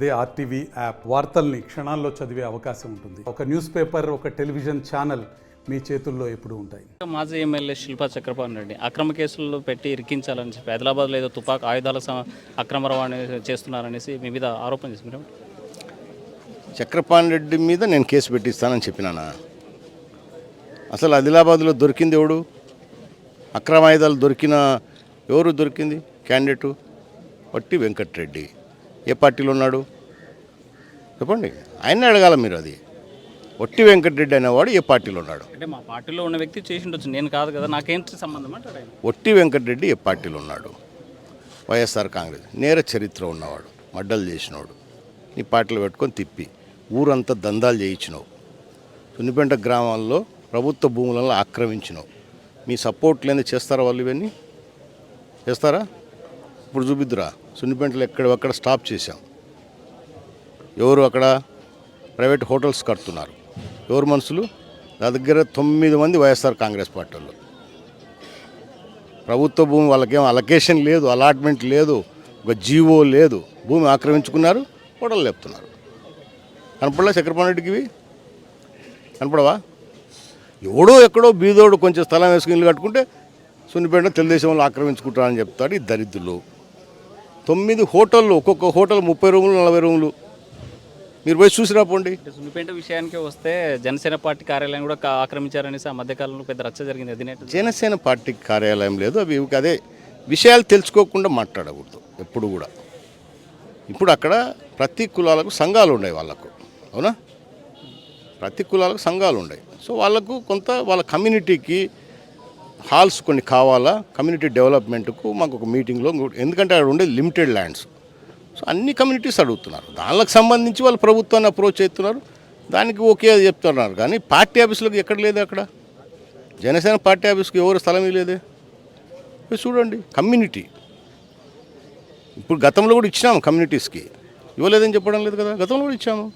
అదే RTV app వార్తల్ని క్షణాల్లో చదివే అవకాశం ఉంటుంది. ఒక న్యూస్ పేపర్, ఒక టెలివిజన్ ఛానల్ మీ చేతుల్లో ఎప్పుడూ ఉంటాయి. మాజీ ఎమ్మెల్యే శిల్పా చక్రపాణి రెడ్డి అక్రమ కేసుల్లో పెట్టి ఇరికించాలని చెప్పి హైదరాబాద్లో ఏదో తుపాకు ఆయుధాల అక్రమ రవాణా చేస్తున్నారనేసి మీ మీద ఆరోపణ చేస్తున్నారు. చక్రపాణి రెడ్డి మీద నేను కేసు పెట్టిస్తానని చెప్పినానా? అసలు ఆదిలాబాద్లో దొరికింది ఎవడు? అక్రమ ఆయుధాలు ఎవరు దొరికింది? క్యాండిడేటు వట్టి వెంకటరెడ్డి. ఏ పార్టీలో ఉన్నాడు చెప్పండి, ఆయన్ని అడగాల మీరు. అది వట్టి వెంకటరెడ్డి అనేవాడు ఏ పార్టీలో ఉన్నాడు? అంటే మా పార్టీలో ఉన్న వ్యక్తి చేసి ఉండొచ్చు, నేను కాదు కదా, నాకేంటి సంబంధం అంటే. వట్టి వెంకటరెడ్డి ఏ పార్టీలో ఉన్నాడు? వైఎస్ఆర్ కాంగ్రెస్. నేర చరిత్ర ఉన్నవాడు, మడ్డలు చేసినవాడు. నీ పార్టీలో పెట్టుకొని తిప్పి ఊరంతా దందాలు చేయించినావు. సున్నిపేట గ్రామాల్లో ప్రభుత్వ భూములను ఆక్రమించినావు. మీ సపోర్ట్ లేని చేస్తారా వాళ్ళు? ఇవన్నీ చేస్తారా? ఇప్పుడు చూపిద్దురా. సున్నిపేటలో ఎక్కడ స్టాప్ చేశాం. ఎవరు అక్కడ ప్రైవేట్ హోటల్స్ కడుతున్నారు? ఎవరు మనుషులు? నా దగ్గర 9 మంది వైఎస్ఆర్ కాంగ్రెస్ పార్టీ వాళ్ళు. ప్రభుత్వ భూమి వాళ్ళకేం అలొకేషన్ లేదు, అలాట్మెంట్ లేదు, ఒక జీవో లేదు. భూమి ఆక్రమించుకున్నారు, హోటల్ లేపుతున్నారు. కనపడలే చక్రపాణి రెడ్డికి? ఇవి కనపడవా? ఎవడో ఎక్కడో బీదోడు కొంచెం స్థలం వేసుకుని ఇల్లు కట్టుకుంటే సున్నిపేట తెలుగుదేశం వాళ్ళు ఆక్రమించుకుంటారని చెప్తాడు ఈ దరిద్రులు. 9 హోటళ్ళు, ఒక్కొక్క హోటల్ 30 రూములు 40 రూములు. మీరు పోయి చూసి రాపోండి. సున్నిపేట విషయానికి వస్తే జనసేన పార్టీ కార్యాలయం కూడా ఆక్రమించారనేసి ఆ మధ్యకాలంలో పెద్ద రచ్చ జరిగింది. అది జనసేన పార్టీ కార్యాలయం లేదు. అవి అదే విషయాలు తెలుసుకోకుండా మాట్లాడకూడదు ఎప్పుడు కూడా. ఇప్పుడు అక్కడ ప్రతి కులాలకు సంఘాలు ఉన్నాయి వాళ్ళకు, అవునా? ప్రతి కులాలకు సంఘాలు ఉన్నాయి. సో వాళ్ళకు కొంత వాళ్ళ కమ్యూనిటీకి హాల్స్ కొన్ని కావాలా, కమ్యూనిటీ డెవలప్మెంట్కు మాకు ఒక మీటింగ్లో. ఎందుకంటే అక్కడ ఉండే లిమిటెడ్ ల్యాండ్స్. సో అన్ని కమ్యూనిటీస్ అడుగుతున్నారు. దానికి సంబంధించి వాళ్ళు ప్రభుత్వాన్ని అప్రోచ్ అవుతున్నారు. దానికి ఓకే చెప్తున్నారు. కానీ పార్టీ ఆఫీసులకు ఎక్కడ లేదు. అక్కడ జనసేన పార్టీ ఆఫీస్కి ఎవరు స్థలం ఇవ్వలేదే. చూడండి, కమ్యూనిటీ ఇప్పుడు గతంలో కూడా ఇచ్చినాము, కమ్యూనిటీస్కి ఇవ్వలేదని చెప్పడం లేదు కదా, గతంలో కూడా ఇచ్చాము.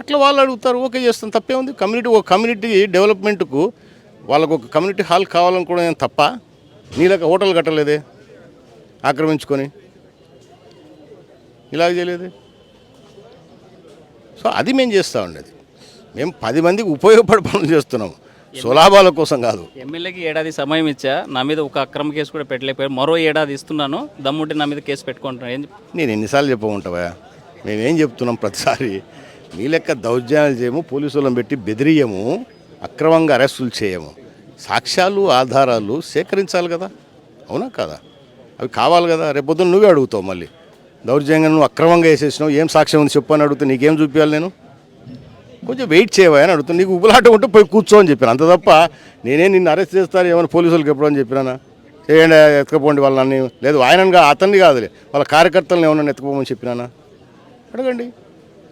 అట్లా వాళ్ళు అడుగుతారు, ఓకే చేస్తాం, తప్పే ఉంది. ఒక కమ్యూనిటీ డెవలప్మెంట్కు వాళ్ళకు ఒక కమ్యూనిటీ హాల్ కావాలనుకోవడం తప్ప. నీళ్ళకి హోటల్ కట్టలేదే, ఆక్రమించుకొని ఇలాగ చేయలేదే. సో అది మేము చేస్తూ ఉండేది. మేము 10 మందికి ఉపయోగపడే పనులు చేస్తున్నాము, సులాభాల కోసం కాదు. ఎమ్మెల్యేకి ఏడాది సమయం ఇచ్చా, నా మీద ఒక అక్రమ కేసు కూడా పెట్టలేకపోయారు, మరో ఏడాది ఇస్తున్నాను, దమ్ముంటే నా మీద కేసు పెట్టుకుంటున్నాను. నేను ఎన్నిసార్లు చెప్పమంటావా? మేమేం చెప్తున్నాం ప్రతిసారి? మీ లెక్క దౌర్జన్యాలు చేయము, పోలీసులను పెట్టి బెదిరియము, అక్రమంగా అరెస్టులు చేయము. సాక్ష్యాలు ఆధారాలు సేకరించాలి కదా, అవునా కదా? అవి కావాలి కదా. రేపొద్దున నువ్వే అడుగుతావు మళ్ళీ, దౌర్జన్యంగా నువ్వు అక్రమంగా వేసేసినావు, ఏం సాక్ష్యం ఉంది చెప్పు అని అడిగితే నీకేం చూపించాలి? నేను కొంచెం వెయిట్ చేయవా అని అడుగుతాను. నీకు ఉబులాట ఉంటే పోయి కూర్చో అని చెప్పాను, అంత తప్ప నేనే నిన్ను అరెస్ట్ చేస్తారు ఏమైనా పోలీసులకు ఎప్పుడు అని చెప్పినానా? చేయండి, ఎత్తుకపోండి వాళ్ళని. లేదు ఆయనగా అతన్ని కాదులే, వాళ్ళ కార్యకర్తలను ఏమన్నా ఎత్తుకోమని చెప్పినానా? అడగండి,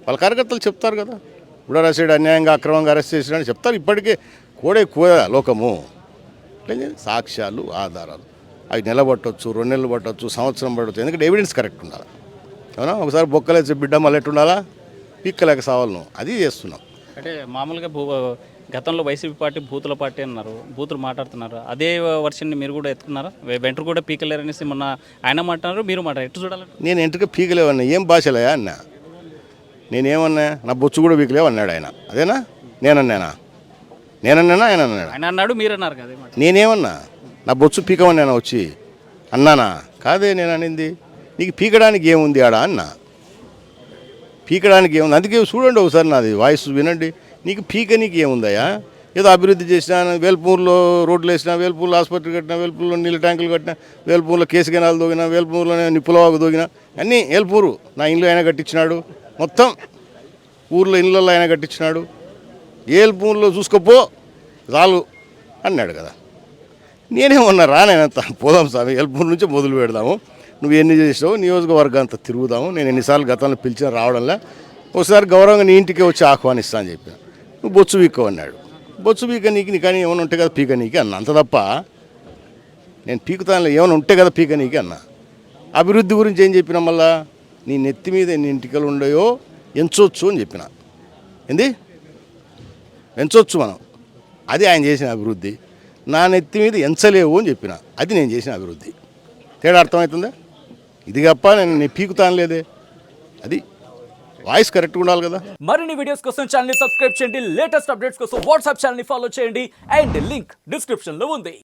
వాళ్ళ కార్యకర్తలు చెప్తారు కదా. ఇప్పుడు అరెస్ట్ అన్యాయంగా అక్రమంగా అరెస్ట్ చేసినాడని చెప్తారు. ఇప్పటికే కూడా లోకము. సాక్ష్యాలు ఆధారాలు అవి నిలబట్టవచ్చు, 2 నెలలు పట్టవచ్చు, సంవత్సరం పట్టవచ్చు. ఎందుకంటే ఎవిడెన్స్ కరెక్ట్ ఉండాలి, అవునా? ఒకసారి బొక్కలేసి బిడ్డ మళ్ళీ ఎట్టు ఉండాలా, పీక్కలేక సావాలను. అది చేస్తున్నాం. అంటే మామూలుగా గతంలో వైసీపీ పార్టీ బూతుల పార్టీ అన్నారు, బూతులు మాట్లాడుతున్నారు. అదే వర్షన్ని మీరు కూడా ఎత్తుకున్నారా? వెంట్రు కూడా పీకలేరనేసి మొన్న ఆయన మాట్లాడారు, మీరు మాట్లాడారు. ఎట్టు చూడాలి? నేను ఎంట్రుగా పీకలేవన్నా, ఏం భాషలయా అన్న? నేనేమన్నా? నా బొచ్చు కూడా పీకలేవు అన్నాడు ఆయన. అదేనా? నేనన్నానా? ఆయన అన్నాడు. ఆయన అన్నాడు, మీరు అన్నారు కదా. నేనేమన్నా? నా బొచ్చు పీకమన్నానా వచ్చి అన్నానా? కాదే నేను అనింది. నీకు పీకడానికి ఏముంది ఆడ అన్నా? పీకడానికి ఏముంది? అందుకే చూడండి ఒకసారి నాది వాయిస్ వినండి. నీకు పీకనీకి ఏముందయ్యా? ఏదో అభివృద్ధి చేసినా, వేల్పూర్లో రోడ్లు వేసినా, వేల్పూర్లో ఆసుపత్రి కట్టినా, వేల్పూర్లో నీళ్ళ ట్యాంకులు కట్టినా, వేల్పూర్లో కేసు కెనాలు దోగినా, వేల్పూర్లోనే నిప్పులవాగు దోగినా, అన్నీ వేల్పూరు నా ఇంట్లో ఆయన కట్టించినాడు. మొత్తం ఊర్లో ఇళ్ళల్లో ఆయన కట్టించినాడు. వేల్పూర్లో చూసుకోపో చాలు అన్నాడు కదా. నేనేమన్నా రానేనంత పోదాం స్వామి, వేల్పూర్ నుంచి మొదలు పెడదాము, నువ్వు ఎన్ని చేసావు, నియోజకవర్గం అంతా తిరుగుదాము. నేను ఎన్నిసార్లు గతంలో పిలిచిన రావడంలా, ఒకసారి గౌరవంగా నీ ఇంటికే వచ్చి ఆహ్వానిస్తా అని చెప్పాను. నువ్వు బొచ్చు పీకో అన్నాడు. బొచ్చు పీక నీకు కానీ ఏమైనా ఉంటే కదా పీక నీకు అన్న, అంత తప్ప నేను పీకుతాను ఏమైనా ఉంటే కదా పీక నీకు అన్న. అభివృద్ధి గురించి ఏం చెప్పినా మళ్ళా, నీ నెత్తి మీద ఎన్ని ఇంటికలు ఉన్నాయో ఎంచొచ్చు అని చెప్పిన. ఏంది ఎంచొచ్చు మనం, అది ఆయన చేసిన అభివృద్ధి. నా నెత్తి మీద ఎంచలేవు అని చెప్పిన, అది నేను చేసిన అభివృద్ధి. తేడా అర్థమవుతుందా? ఇది తప్ప నేను పీకుతాను లేదే. అది వాయిస్ కరెక్ట్గా ఉండాలి కదా. మరిన్ని వీడియోస్ కోసం ఛానల్ ని సబ్స్క్రైబ్ చేయండి, లేటెస్ట్ అప్డేట్స్ కోసం వాట్సాప్ ఛానల్ ని ఫాలో చేయండి అండ్ లింక్ డిస్క్రిప్షన్ లో ఉంది.